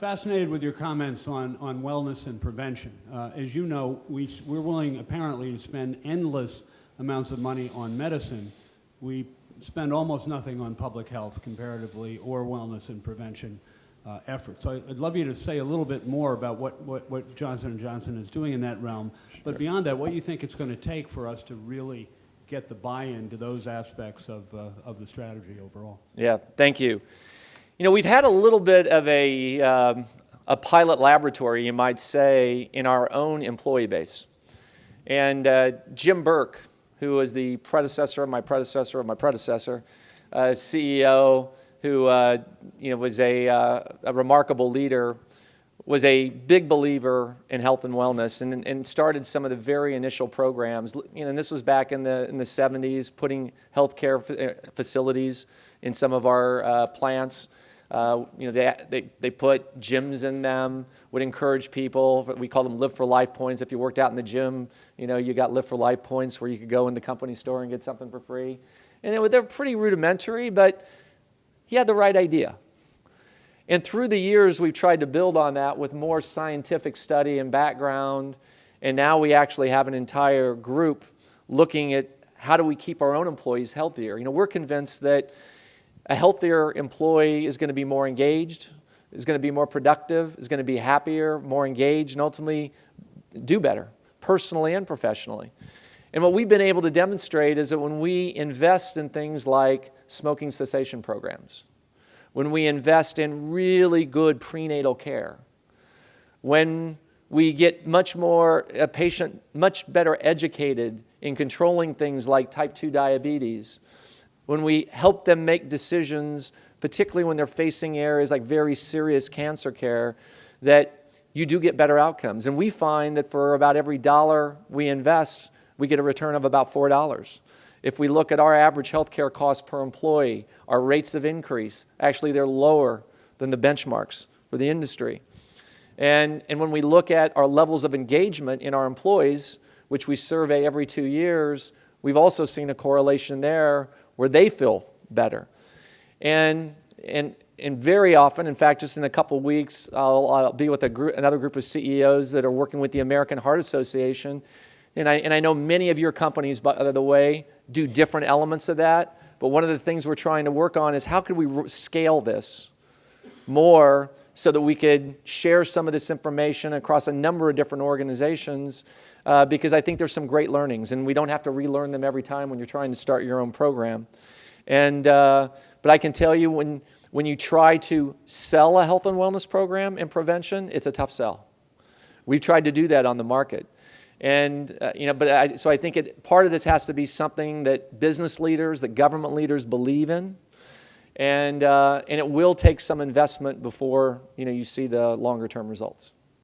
Fascinated with your comments on wellness and prevention. As you know, we're willing apparently to spend endless amounts of money on medicine. We spend almost nothing on public health comparatively, or wellness and prevention efforts. So I'd love you to say a little bit more about what Johnson & Johnson is doing in that realm. Sure. But beyond that, what you think it's going to take for us to really get the buy-in to those aspects of the strategy overall. Yeah, thank you. You know, we've had a little bit of a pilot laboratory, you might say, in our own employee base. And Jim Burke, who was the predecessor of my predecessor of my predecessor, CEO, who was a remarkable leader, was a big believer in health and wellness, and started some of the very initial programs. You know, and this was back in the 70s, putting healthcare facilities in some of our plants. They put gyms in them, would encourage people. We call them Live for Life points. If you worked out in the gym, you got Live for Life points where you could go in the company store and get something for free. And they're pretty rudimentary, but he had the right idea. And through the years, we've tried to build on that with more scientific study and background. And now we actually have an entire group looking at how do we keep our own employees healthier. We're convinced that a healthier employee is going to be more engaged, is going to be more productive, is going to be happier, more engaged, and ultimately do better, personally and professionally. And what we've been able to demonstrate is that when we invest in things like smoking cessation programs, when we invest in really good prenatal care, when we get a patient much better educated in controlling things like type 2 diabetes, when we help them make decisions, particularly when they're facing areas like very serious cancer care, that you do get better outcomes. And we find that for about every dollar we invest, we get a return of about $4. If we look at our average healthcare costs per employee, our rates of increase, actually they're lower than the benchmarks for the industry. And when we look at our levels of engagement in our employees, which we survey every 2 years, we've also seen a correlation there where they feel better. And very often, in fact, just in a couple of weeks, I'll be with another group of CEOs that are working with the American Heart Association. And I know many of your companies, by the way, do different elements of that. But one of the things we're trying to work on is how could we scale this more so that we could share some of this information across a number of different organizations, because I think there's some great learnings, and we don't have to relearn them every time when you're trying to start your own program. But I can tell you, when you try to sell a health and wellness program and prevention, it's a tough sell. We've tried to do that on the market. So I think part of this has to be something that business leaders, that government leaders believe in, and it will take some investment before you see the longer term results.